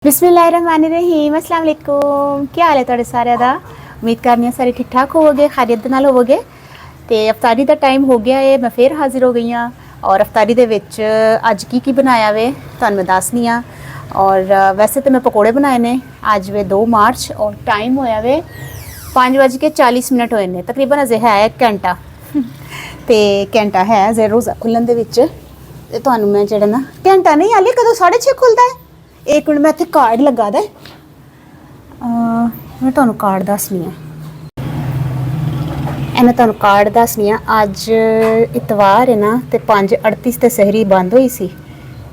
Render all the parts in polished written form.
बिस्मिल्लाहिर्रहमानिर्रहीम अस्सलाम वालेकुम। क्या हाल है तुहाडे सारे दा? उम्मीद करनी है सारे ठीक ठाक होवोगे, खैरियत नाल होवोगे। तो अफतारी का टाइम हो गया है, मैं फिर हाजिर हो गई हाँ और अफतारी दे विच अज की बनाया वे तुहानूं मैं दसनी हाँ। और वैसे तो मैं पकौड़े बनाए ने। अज वे 2 मार्च और टाइम होया वे 5:40 होए ने, तकरीबन अजे है 1 घंटा तो घंटा है अजे रोज़ा खुलन दे विच। ते तुहानूं मैं जेहड़ा ना घंटा नहीं हाले कदों 6:30 खुलदा है। एक मिनट मैं इत्थे कार्ड लगा दा मैं तुहानूं कार्ड दसनी हाँ। मैं तुहानूं कार्ड दसनी हाँ। अज इतवार है ना, तो 5:38 ते सहरी बंद हुई सी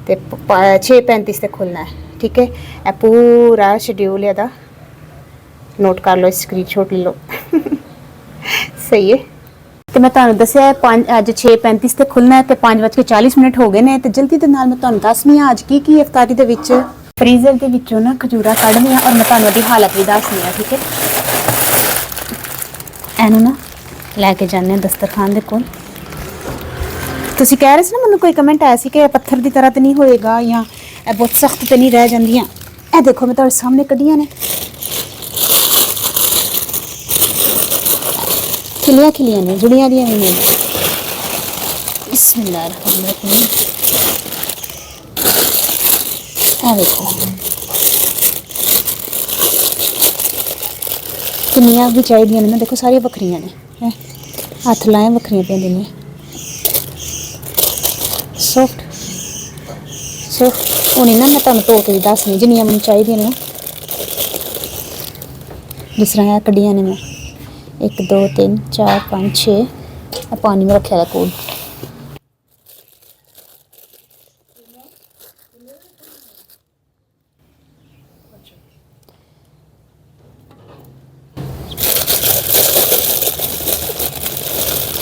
ते 6:35 ते खुलना है। ठीक है, यह पूरा शेड्यूल है, नोट कर लो, स्क्रीनशॉट ले लो सही है। तो मैं तुहानूं दस्सिया अज 6:35 ते खुलना है, तो 5:40 हो गए ने। तो जल्दी दे नाल मैं तुहानूं दसनी हाँ अज की अफतारी दे विच। फ्रीजर के विचों ना खजूरा कढ़नी और मैं तुहानूं दी हालत भी दसनी है। ठीक है, एनू ना लैके जाने दस्तरखान दे कोल। तुसी कह रहे थे ना, मैनूं कोई कमेंट आया सी कि पत्थर की तरह तो नहीं होएगा या बहुत सख्त तो नहीं रह जांदियां। ए देखो मैं तुहाडे सामने कढ़ियां ने, खिलियां खिलियां ने, जुड़ियां दियां नहीं ने। बिस्मिल्लाहिर्रहमानिर्रहीम। ए देखो किन्नियां भी चाहिए ने, देखो सारियां बखरियां ने, हथ लाए बखरियां पैंदियां ने। सॉफ्ट सॉफ्ट होनी ना, मैं तुहानूं धो के दसनी जिन्नियां मैनूं चाहिए ने। जिस तरह यह कड्डियां ने मैं 1 2 3 4 5 6 पानी में रखे दा कोल।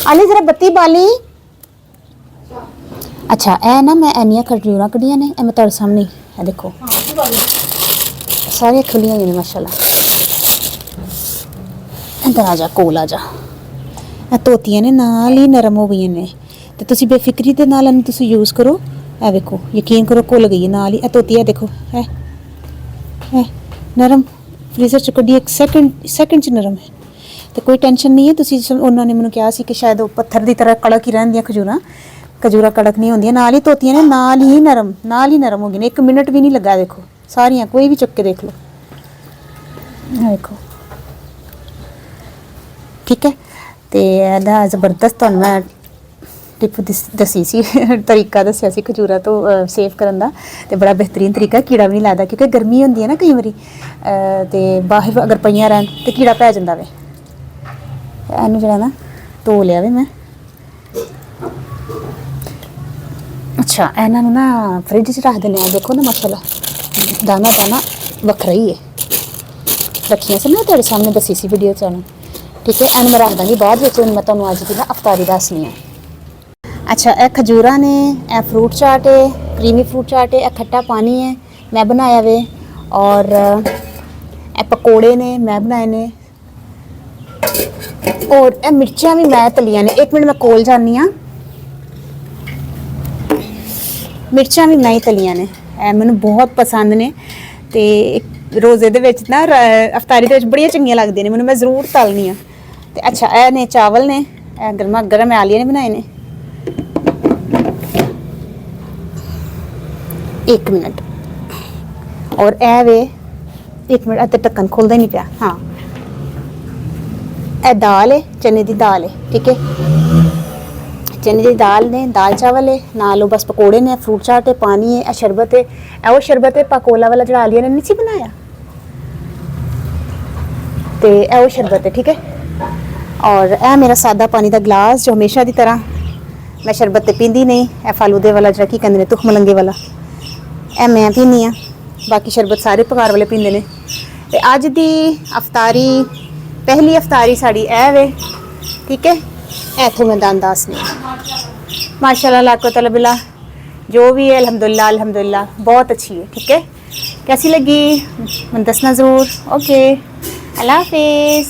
आली जरा बत्ती बाली। अच्छा ए ना मैं एनियां खजूरां कड्डियां ने, मैं तुहाडे सामने है देखो सारियां खुलियां ने माशाल्लाह। इधर आ जा, कोल आ जा। धोतियां ने नाल ही नरम हो गई ने, तो तुसी बेफिक्री दे नाल इन्हूं तुसी यूज़ करो। ए देखो यकीन करो घुल गई नाल ही। धोती है देखो है नरम, फ्रीजर च कड्डी 1 सेकंड च नरम है। तो कोई टेंशन नहीं है। तुसी उन्होंने मैनूं कहा सी कि शायद वो पत्थर की तरह कड़क ही रहंदियां खजूरां कड़क नहीं होंदियां। नाल ही धोतियां ने, नाल ही नरम हो गई ने। 1 मिनट भी नहीं लगा। देखो सारियां, कोई भी चुक के देख लो। देखो ठीक है। तो यह जबरदस्त तुहानूं मैं टिप दसी सी तरीका दस्सिया सी खजूरां तो सेव करन दा। ते बड़ा बेहतरीन तरीका, कीड़ा भी नहीं लगदा क्योंकि गर्मी होंदी है ना कई बारी, तो बाहर अगर पईयां रहन तो कीड़ा पै जांदा वे। इनू जरा ना धो लिया वे मैं। अच्छा इन्हों ना फ्रिज च रख देने। देखो ना माशाल्लाह दाना दाना वखरा ही है। रखियां सी मैं तुहाडे सामने दसी सी वीडियो च। ठीक है, इन्हूं मैं रख दूँगी बाद में। मैं तुहानूं अज की ना अफतारी दसनी है। अच्छा यह खजूरां ने, यह फ्रूट चाट है, क्रीमी फ्रूट चाट है, यह खट्टा पानी है मैं बनाया वे। और यह पकौड़े ने मैं बनाए ने, और यह मिर्चां भी मैं तलियां ने। 1 मिनट मैं कोल जानी हाँ। मिर्चां भी मैं ही तलियां ने, मैनूं बहुत पसंद ने। तो रोज़े दे विच ना अफतारी दे विच बड़ियां चंगियां लगदियां ने मैनूं, मैं जरूर तलनी हाँ। तो अच्छा यह ने चावल ने, गर्मा गर्म आलिया ने बनाए ने। 1 मिनट और ए वे 1 मिनट अते ढक्कन खुलदा नहीं पिया। हाँ ए दाल है, चने की दाल है। ठीक है, चने की दाल ने, दाल चावल है नाल, बस पकौड़े ने, फ्रूट चाट है, पानी है, शरबत है। वो शरबत है पाकोला वाला जो आलिया ने नहीं सी बनाया, तो वो शरबत है। ठीक है, और यह मेरा सादा पानी का गिलास जो हमेशा की तरह मैं शरबत तो पींदी नहीं। ए फालूदे वाला जो की कहते हैं तुख मलंगे वाला, ए मैं पीनी हाँ। बाकी शरबत सारे पकार वाले पींदे ने। तो अज की अफतारी पहली अफतारी साड़ी ए वे। ठीक है, इतों मैं दान दसनी माशाल्लाह लाको तला बिला जो भी है अल्हम्दुलिल्लाह अल्हम्दुलिल्लाह बहुत अच्छी है। ठीक है, कैसी लगी मैं दसना ज़रूर। ओके, अल्लाह हाफिज़।